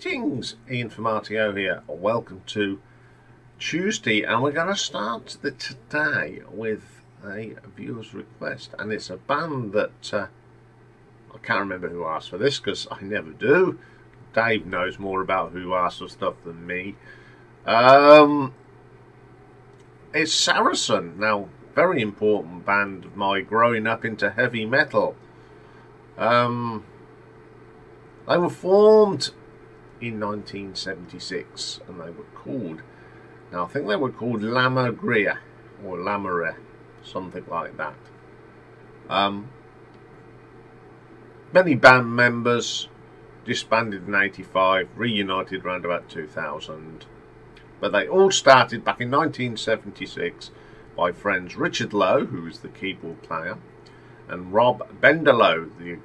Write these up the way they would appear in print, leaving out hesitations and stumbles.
Greetings, Iain from RTO here. Welcome to Tuesday, and we're going to start today with a viewer's request, and it's a band that I can't remember who asked for this because I never do. Dave knows more about who asked for stuff than me. It's Saracen. Now, very important band of my growing up into heavy metal. They were formed in 1976, and they were called, now I think they were called Lamagria or Lamare, something like that. Many band members disbanded in 85, reunited around about 2000, but they all started back in 1976 by friends Richard Lowe, who was the keyboard player, and Rob Benderlow, the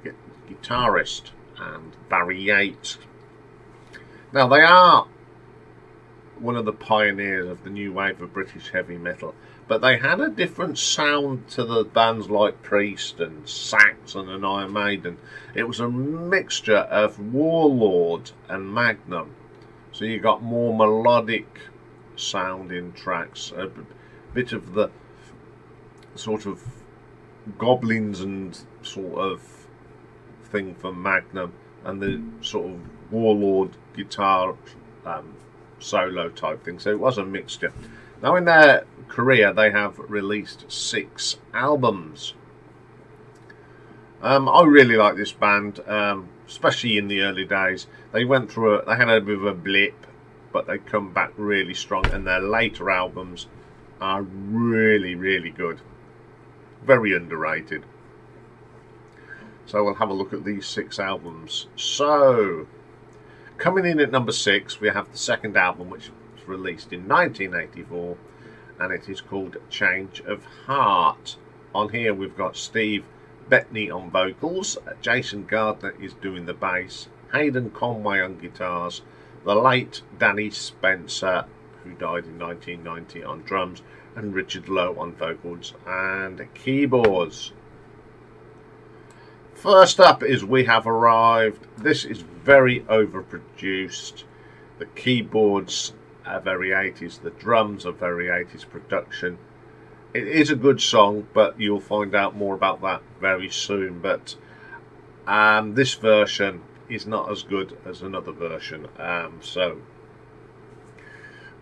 guitarist, and Barry Yates. Now, they are one of the pioneers of the new wave of British heavy metal, but they had a different sound to the bands like Priest and Saxon and Iron Maiden. It was a mixture of Warlord and Magnum, so you got more melodic sounding tracks, a bit of the sort of goblins and sort of thing from Magnum, and the sort of Warlord guitar solo type thing. So it was a mixture. Now, in their career, they have released 6 albums. I really like this band, especially in the early days. They went through they had a bit of a blip, but they come back really strong, and their later albums are really, really good. Very underrated. So we'll have a look at these 6 albums. So, coming in at number 6, we have the second album, which was released in 1984, and it is called Change of Heart. On here we've got Steve Bettany on vocals, Jason Gardner is doing the bass, Hayden Conway on guitars, the late Danny Spencer, who died in 1990, on drums, and Richard Lowe on vocals and keyboards. First up is We Have Arrived. This is very overproduced. The keyboards are very 80s. The drums are very 80s production. It is a good song, but you'll find out more about that very soon. But this version is not as good as another version. So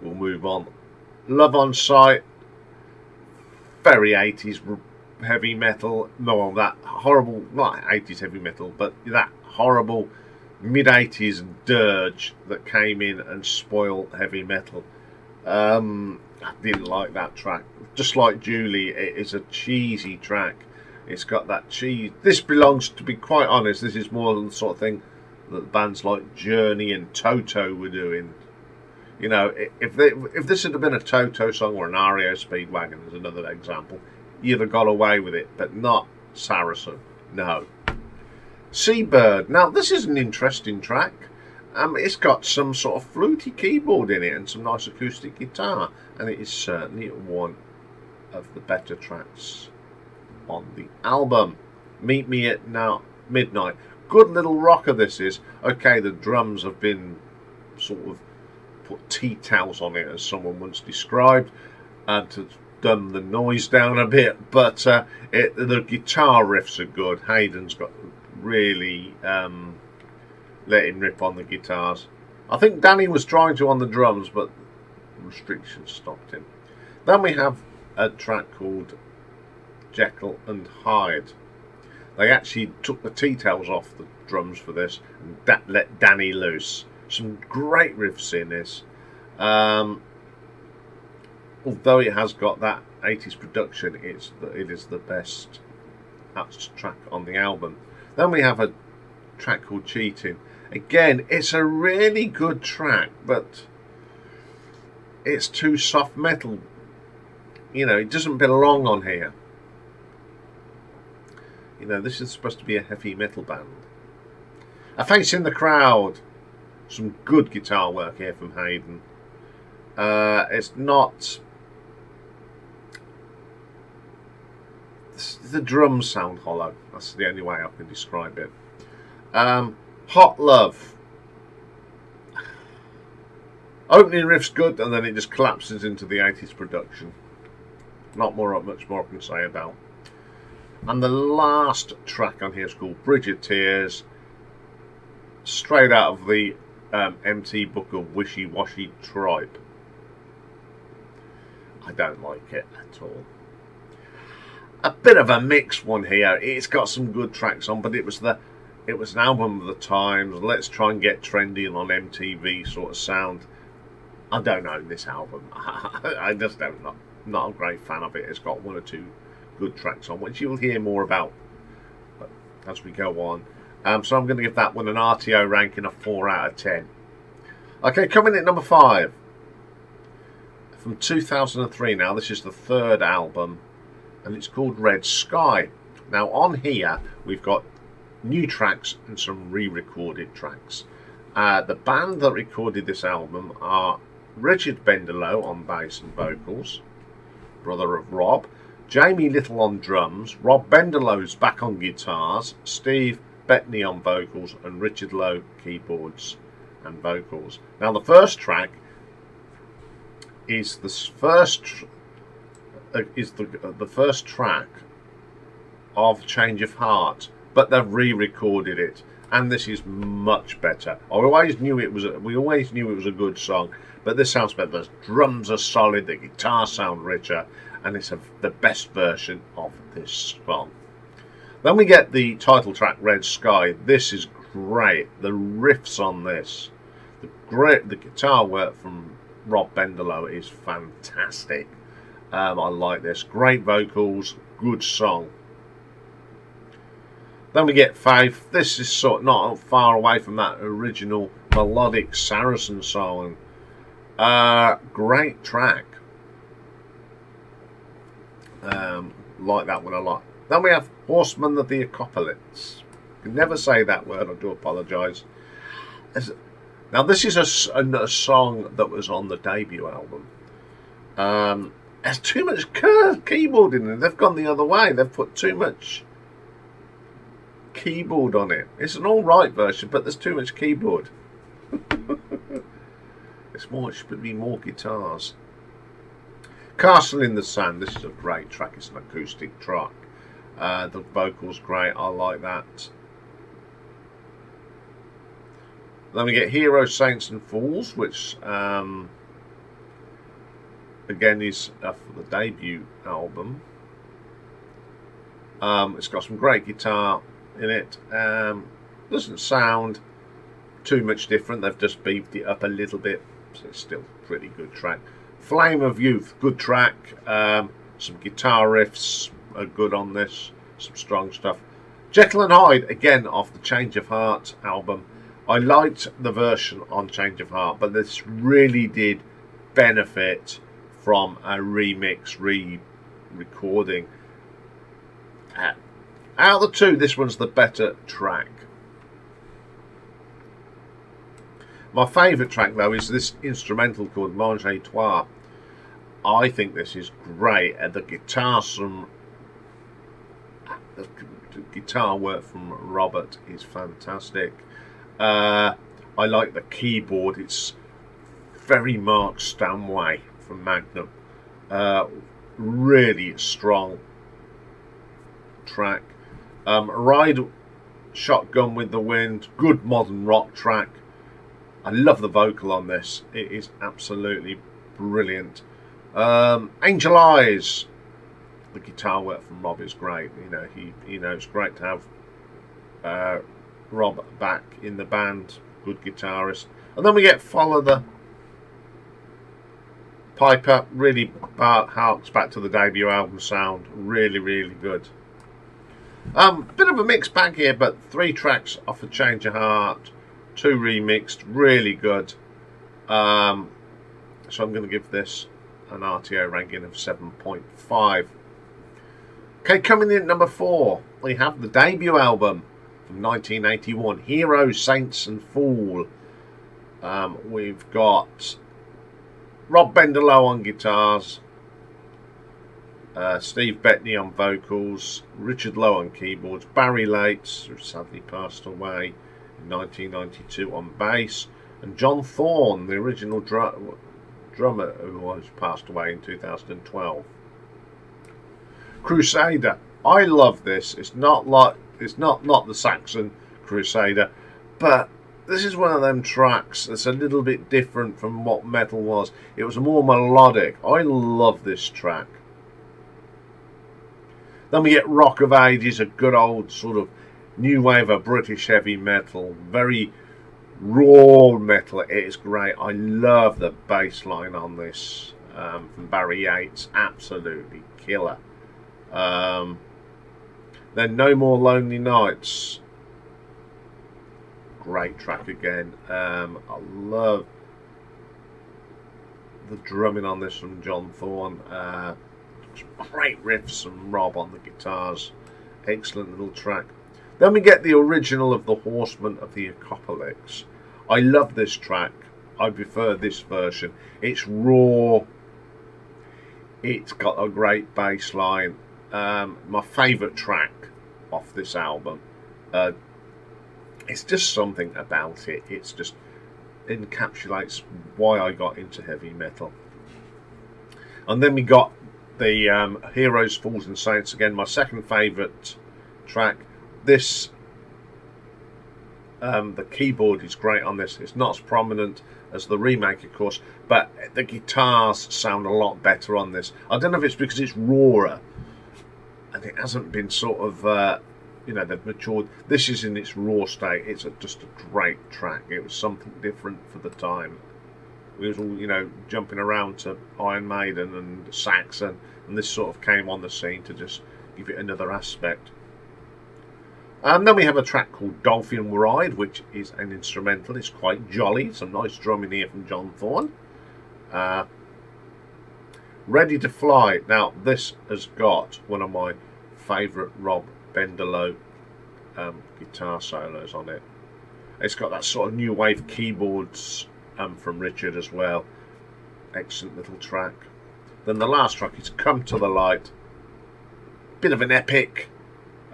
we'll move on. Love on Sight. Very 80s heavy metal. No, that horrible, not 80s heavy metal, but that horrible mid-80s dirge that came in and spoiled heavy metal. I didn't like that track. Just like Julie, it is a cheesy track. It's got that cheese. This belongs, to be quite honest, this is more the sort of thing that bands like Journey and Toto were doing. You know, if this had been a Toto song or an REO Speedwagon as another example, you'd have got away with it, but not Saracen. No. Seabird. Now, this is an interesting track. It's got some sort of fluty keyboard in it and some nice acoustic guitar, and it is certainly one of the better tracks on the album. Meet Me at Midnight. Good little rocker this is. Okay, the drums have been sort of put tea towels on it, as someone once described, and to dumb the noise down a bit, but the guitar riffs are good. Hayden's got really let him rip on the guitars. I think Danny was trying to on the drums, but restrictions stopped him. Then we have a track called Jekyll and Hyde. They actually took the tea towels off the drums for this and let Danny loose. Some great riffs in this. Although it has got that 80s production, it is the best track on the album. Then we have a track called Cheating. Again, it's a really good track, but it's too soft metal. You know, it doesn't belong on here. You know, this is supposed to be a heavy metal band. A Face in the Crowd. Some good guitar work here from Hayden. It's not... The drums sound hollow. That's the only way I can describe it. Hot Love. Opening riff's good, and then it just collapses into the 80s production. Not much more I can say about. And the last track on here is called Bridge of Tears, straight out of the MT book of Wishy Washy Tribe. I don't like it at all. A bit of a mixed one here. It's got some good tracks on, but it was an album of the times. Let's try and get trendy and on MTV sort of sound. I don't know this album. I just don't know. Not a great fan of it. It's got one or two good tracks on, which you'll hear more about as we go on. So I'm going to give that one an RTO ranking of 4 out of 10. Okay, coming in at number 5. From 2003 now. This is the third album, and it's called Red Sky. Now on here we've got new tracks and some re-recorded tracks. The band that recorded this album are Richard Bendelow on bass and vocals, brother of Rob, Jamie Little on drums, Rob Bendelow's back on guitars, Steve Bettany on vocals, and Richard Lowe keyboards and vocals. Now the first track is the first track of Change of Heart, but they've re-recorded it, and this is much better. We always knew it was a good song, but this sounds better. The drums are solid, the guitars sound richer, and it's the best version of this song. Then we get the title track, Red Sky. This is great. The riffs on this, the guitar work from Rob Bendelow is fantastic. I like this. Great vocals, good song. Then we get Faith. This is sort of not far away from that original melodic Saracen song. Great track. Like that one a lot. Then we have Horsemen of the Apocalypse. I can never say that word, I do apologise. Now this is a song that was on the debut album. There's too much keyboard in it. They've gone the other way. They've put too much keyboard on it. It's an alright version, but there's too much keyboard. It should be more guitars. Castle in the Sand. This is a great track. It's an acoustic track. The vocals great. I like that. Then we get Heroes, Saints and Fools, which again is for the debut album. It's got some great guitar in it. Doesn't sound too much different. They've just beefed it up a little bit, so it's still a pretty good track. Flame of Youth, good track. Some guitar riffs are good on this. Some strong stuff. Jekyll and Hyde, again off the Change of Heart album. I liked the version on Change of Heart, but this really did benefit from a remix, re-recording. Out of the two, this one's the better track. My favourite track, though, is this instrumental called Mange à Trois. I think this is great. The guitar work from Robert is fantastic. I like the keyboard. It's very Mark Stanway from Magnum. Really strong track. Ride Shotgun with the Wind. Good modern rock track. I love the vocal on this. It is absolutely brilliant. Angel Eyes. The guitar work from Rob is great. It's great to have Rob back in the band. Good guitarist. And then we get Follow the Piper. Really harks back to the debut album sound. Really, really good. Bit of a mixed bag here, but 3 tracks off of Change of Heart, 2 remixed, really good. So I'm going to give this an RTO ranking of 7.5. Okay, coming in at number 4, we have the debut album from 1981, Heroes, Saints and Fool. We've got Rob Bendelow on guitars, Steve Bettany on vocals, Richard Lowe on keyboards, Barry Lates, who sadly passed away in 1992, on bass, And John Thorne, the original drummer who was passed away in 2012. Crusader. I love this. It's not the Saxon Crusader, but this is one of them tracks that's a little bit different from what metal was. It was more melodic. I love this track. Then we get Rock of Ages, a good old sort of new wave of British heavy metal, very raw metal. It is great. I love the bass line on this from Barry Yates, absolutely killer. Then No More Lonely Nights, great track again. I love the drumming on this from John Thorne. Great riffs from Rob on the guitars. Excellent little track. Then we get the original of the Horsemen of the Apocalypse. I love this track. I prefer this version. It's raw. It's got a great bass line. My favourite track off this album. It's just something about it. It's just encapsulates why I got into heavy metal. And then we got the Heroes, Fools and Saints again. My second favourite track. This the keyboard is great on this. It's not as prominent as the remake, of course, but the guitars sound a lot better on this. I don't know if it's because it's rawer and it hasn't been sort of they've matured. This is in its raw state. It's just a great track. It was something different for the time. We was all jumping around to Iron Maiden and Saracen, and this sort of came on the scene to just give it another aspect. Then we have a track called Dolphin Ride, which is an instrumental. It's quite jolly. Some nice drumming here from John Thorne. Ready to Fly. Now, this has got one of my favourite Rob Bendelow guitar solos on it. It's got that sort of new wave keyboards from Richard as well. Excellent little track. Then the last track is Come to the Light. Bit of an epic.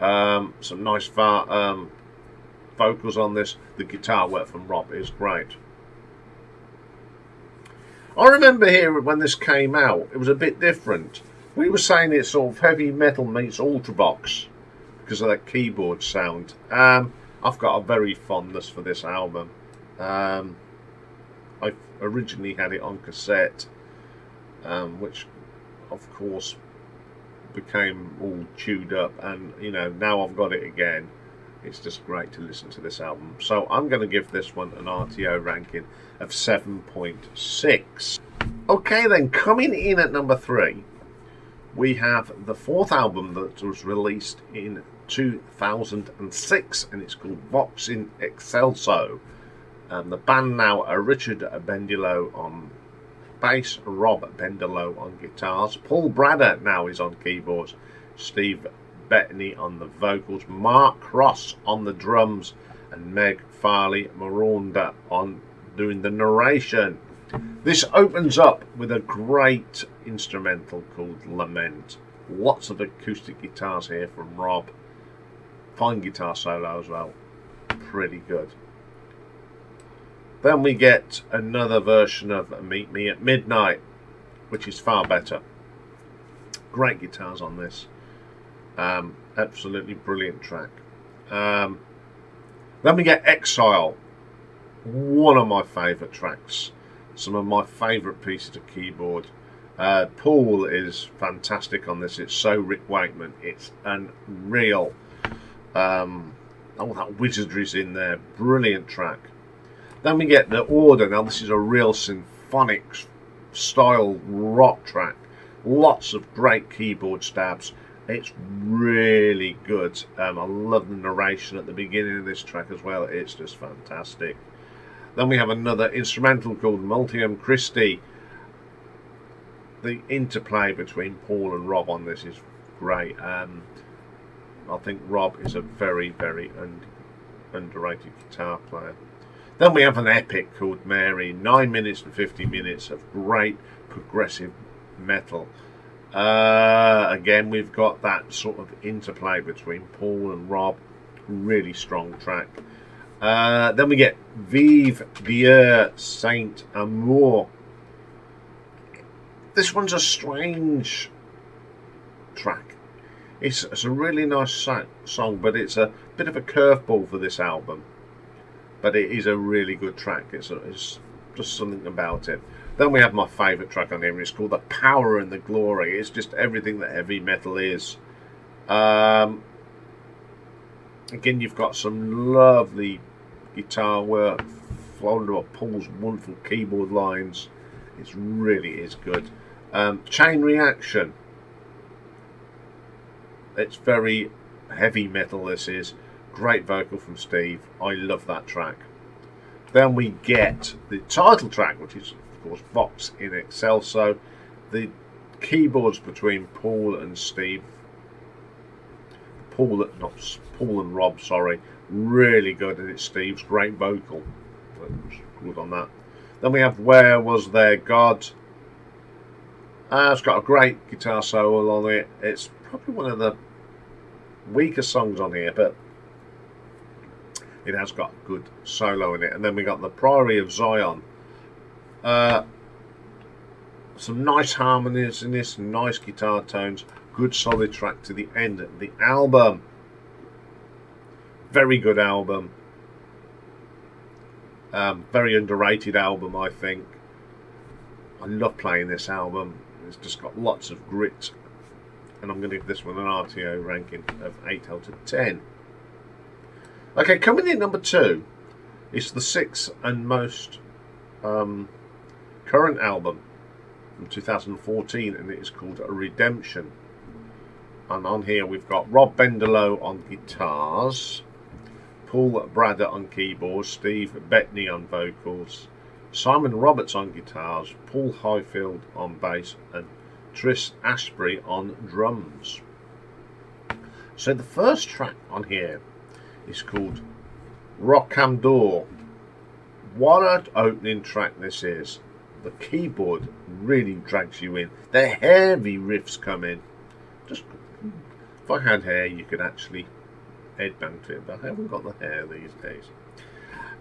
Some nice vocals on this. The guitar work from Rob is great. I remember here when this came out, it was a bit different. We were saying it's sort of heavy metal meets Ultravox because of that keyboard sound. I've got a very fondness for this album. I originally had it on cassette, which of course became all chewed up, and now I've got it again. It's just great to listen to this album. So I'm going to give this one an RTO ranking of 7.6. Okay then, coming in at number 3, we have the fourth album that was released in 2006, and it's called Vox in Excelso. The band now are Richard Bendelow on bass, Rob Bendelow on guitars, Paul Bradder now is on keyboards, Steve Bettany on the vocals, Mark Cross on the drums, and Meg Farley Maronda on doing the narration. This opens up with a great instrumental called Lament. Lots of acoustic guitars here from Rob. Fine guitar solo as well. Pretty good. Then we get another version of Meet Me at Midnight, which is far better. Great guitars on this. Absolutely brilliant track. Then we get Exile, one of my favourite tracks. Some of my favourite pieces of keyboard. Paul is fantastic on this. It's so Rick Wakeman. It's unreal. All that wizardry's in there. Brilliant track. Then we get The Order. Now this is a real symphonic style rock track. Lots of great keyboard stabs. It's really good. I love the narration at the beginning of this track as well. It's just fantastic. Then we have another instrumental called Multium Christi. The interplay between Paul and Rob on this is great. I think Rob is a very, very underrated guitar player. Then we have an epic called Mary. 9 minutes and 50 minutes of great progressive metal. Again, we've got that sort of interplay between Paul and Rob. Really strong track. Then we get Vive Dieu Saint Amour. This one's a strange track. It's a really nice song, but it's a bit of a curveball for this album. But it is a really good track. It's just something about it. Then we have my favourite track on here. It's called The Power and the Glory. It's just everything that heavy metal is. Again, you've got some lovely guitar work followed by Paul's wonderful keyboard lines. It really is good. Chain Reaction. It's very heavy metal, this is. Great vocal from Steve. I love that track. Then we get the title track, which is, of course, Vox in Excelso. The keyboards between Paul and Steve. Paul and Rob, sorry. Really good, and it's Steve's great vocal. Good on that. Then we have Where Was Their God? It's got a great guitar solo on it. It's probably one of the weaker songs on here, but it has got a good solo in it. And then we got The Priory of Zion. Some nice harmonies in this, nice guitar tones, good solid track to the end of the album. Very good album. Very underrated album, I think. I love playing this album. It's just got lots of grit. And I'm going to give this one an RTO ranking of 8 out of 10. Okay, coming in number 2 is the 6th and most current album from 2014, and it is called Redemption. And on here we've got Rob Bendelow on guitars, Paul Bradder on keyboards, Steve Bettany on vocals, Simon Roberts on guitars, Paul Highfield on bass, and Tris Ashbury on drums. So the first track on here is called Rockamdor. What an opening track this is. The keyboard really drags you in. The heavy riffs come in. Just, if I had hair, you could actually headbang to it, but I haven't got the hair these days.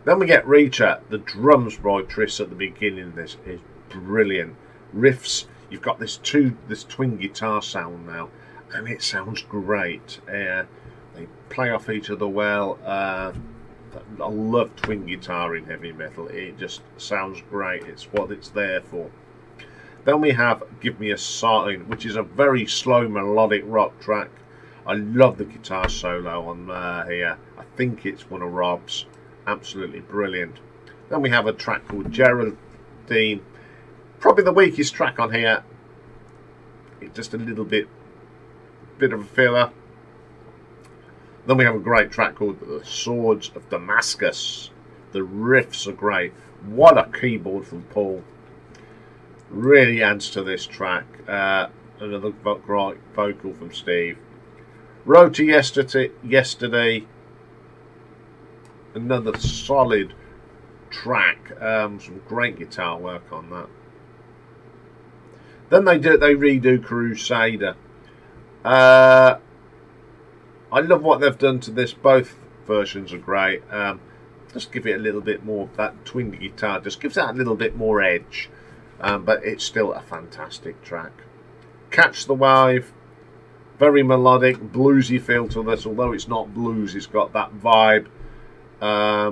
Then we get Reacher. The drums by Tris at the beginning of this is brilliant. Riffs, you've got this twin guitar sound now, and it sounds great. They play off each other well. I love twin guitar in heavy metal. It just sounds great. It's what it's there for. Then we have Give Me a Sign, which is a very slow melodic rock track. I love the guitar solo on here. I think it's one of Rob's. Absolutely brilliant. Then we have a track called Geraldine. Probably the weakest track on here. It's just a little bit of a filler. Then we have a great track called The Swords of Damascus. The riffs are great. What a keyboard from Paul. Really adds to this track. Another great vocal from Steve. Road to Yesterday. Another solid track. Some great guitar work on that. Then they redo Crusader. I love what they've done to this. Both versions are great. Just give it a little bit more. That twin guitar just gives that a little bit more edge. But it's still a fantastic track. Catch the Wave. Very melodic, bluesy feel to this. Although it's not blues, it's got that vibe. I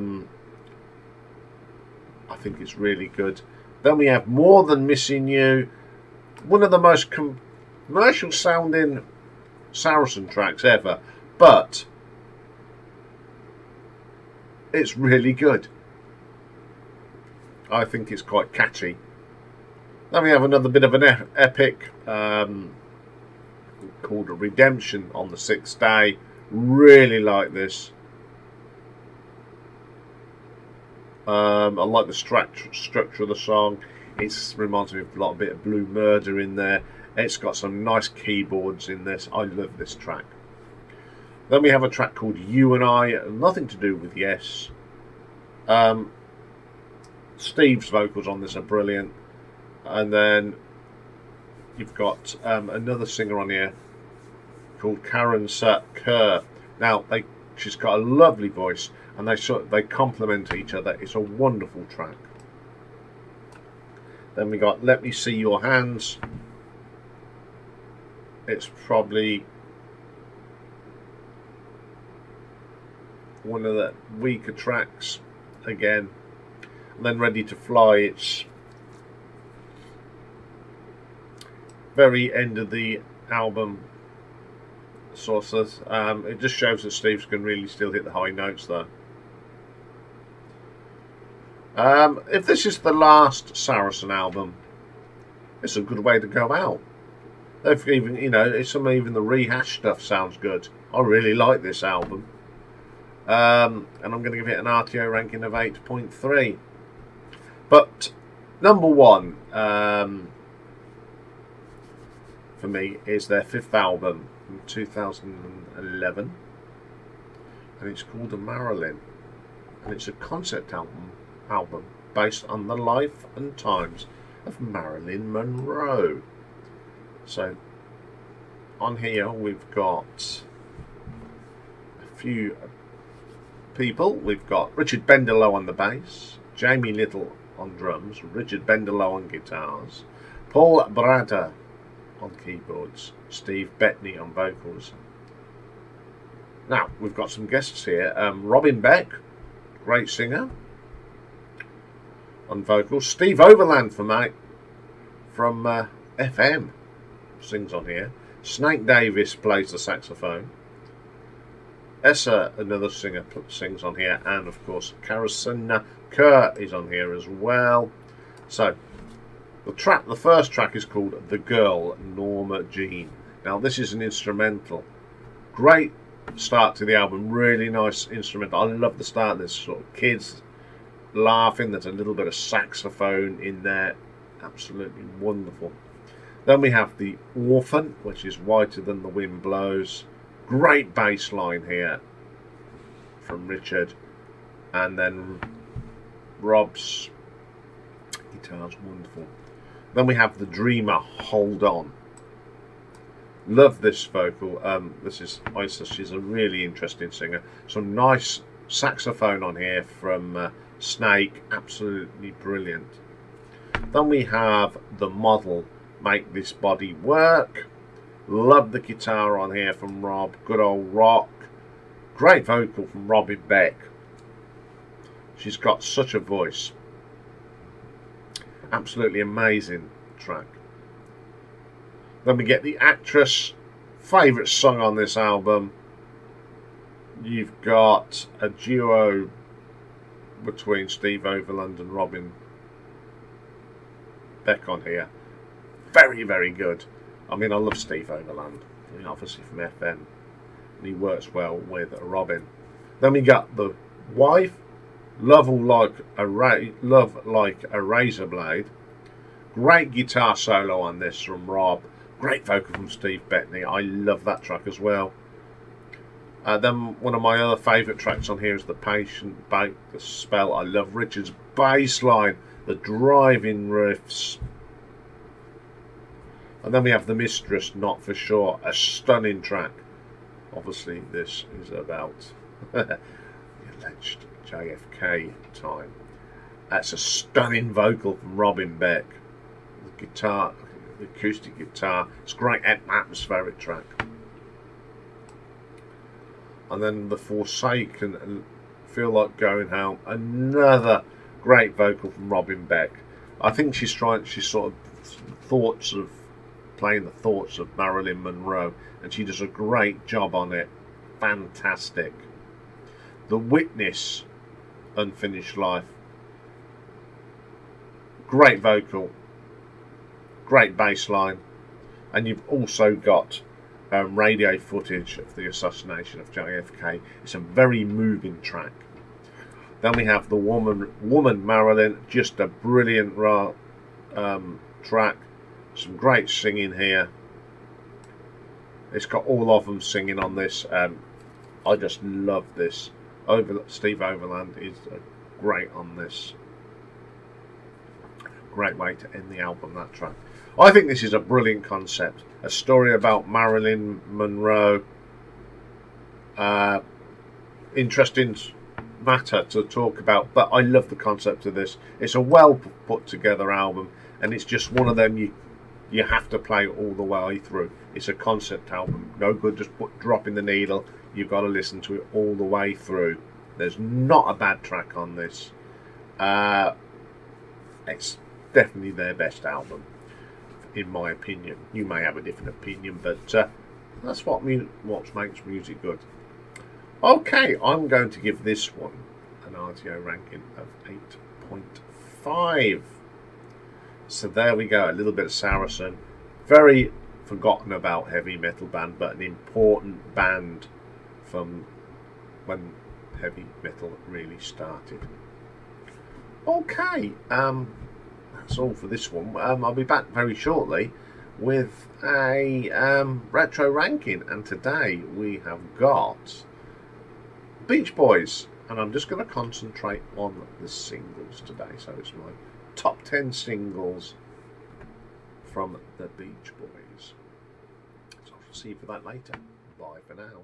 think it's really good. Then we have More Than Missing You. One of the most commercial sounding Saracen tracks ever. But it's really good. I think it's quite catchy. Then we have another bit of an epic called Redemption on the 6th Day. Really like this. I like the structure of the song. It reminds me of a lot of bit of Blue Murder in there. It's got some nice keyboards in this. I love this track. Then we have a track called You and I. Nothing to do with Yes. Steve's vocals on this are brilliant. And then you've got another singer on here called Karen Kerr. Now, they She's got a lovely voice, and they complement each other. It's a wonderful track. Then we got Let Me See Your Hands. It's probably one of the weaker tracks again. And then Ready to Fly, it's very end of the album sources. It just shows that Steve can really still hit the high notes though. If this is the last Saracen album, it's a good way to go out. They've even, even the rehash stuff sounds good. I really like this album. And I'm going to give it an RTO ranking of 8.3. But number one for me is their fifth album from 2011, and it's called Marilyn, and it's a concept album based on the life and times of Marilyn Monroe. So on here we've got a few people. We've got Richard Bendelow on the bass, Jamie Little on drums, Richard Bendelow on guitars, Paul Brada on keyboards, Steve Bettany on vocals. Now we've got some guests here. Robin Beck, great singer, on vocals. Steve Overland from FM sings on here. Snake Davis plays the saxophone. Essa, another singer, sings on here, and of course Saracen Kerr is on here as well. So the first track is called The Girl, Norma Jean. Now this is an instrumental. Great start to the album, really nice instrumental. I love the start. There's sort of kids laughing, there's a little bit of saxophone in there, absolutely wonderful. Then we have The Orphan, which is Whiter Than the Wind Blows. Great bass line here from Richard, and then Rob's guitar's wonderful. Then we have The Dreamer, Hold On. Love this vocal. This is Isa. She's a really interesting singer. Some nice saxophone on here from Snake, absolutely brilliant. Then we have The Model, Make This Body Work. Love the guitar on here from Rob, good old rock. Great vocal from Robin Beck. She's got such a voice. Absolutely amazing track. Then we get The Actress, favourite song on this album. You've got a duo between Steve Overland and Robin Beck on here. Very, very good. I mean, I love Steve Overland, obviously from FM, and he works well with Robin. Then we got The Wife, Love Like a Razor Blade. Great guitar solo on this from Rob. Great vocal from Steve Bettany. I love that track as well. Then one of my other favourite tracks on here is The Patient Bait the Spell. I love Richard's bass line, the driving riffs. And then we have The Mistress, Not For Sure, a stunning track. Obviously this is about the alleged JFK time. That's a stunning vocal from Robin Beck. The guitar, the acoustic guitar, it's a great atmospheric track. And then The Forsaken, Feel Like Going Home, another great vocal from Robin Beck. I think she's sort of playing the thoughts of Marilyn Monroe, and she does a great job on it. Fantastic. The Witness, Unfinished Life. Great vocal, great bass line, and you've also got radio footage of the assassination of JFK. It's a very moving track. Then we have The Woman Marilyn, just a brilliant track. Some great singing here. It's got all of them singing on this. I just love this. Steve Overland is great on this. Great way to end the album, that track. I think this is a brilliant concept. A story about Marilyn Monroe. interesting matter to talk about, but I love the concept of this. It's a well put together album, and it's just one of them you have to play all the way through. It's a concept album, no good just dropping the needle. You've got to listen to it all the way through. There's not a bad track on this. It's definitely their best album, in my opinion. You may have a different opinion, but that's what makes music good. Okay, I'm going to give this one an RTO ranking of 8.5. So there we go, a little bit of Saracen. Very forgotten about heavy metal band, but an important band from when heavy metal really started. Okay, that's all for this one. I'll be back very shortly with a retro ranking, and today we have got Beach Boys, and I'm just going to concentrate on the singles today. So it's my top 10 singles from the Beach Boys. So I'll see you for that later. Bye for now.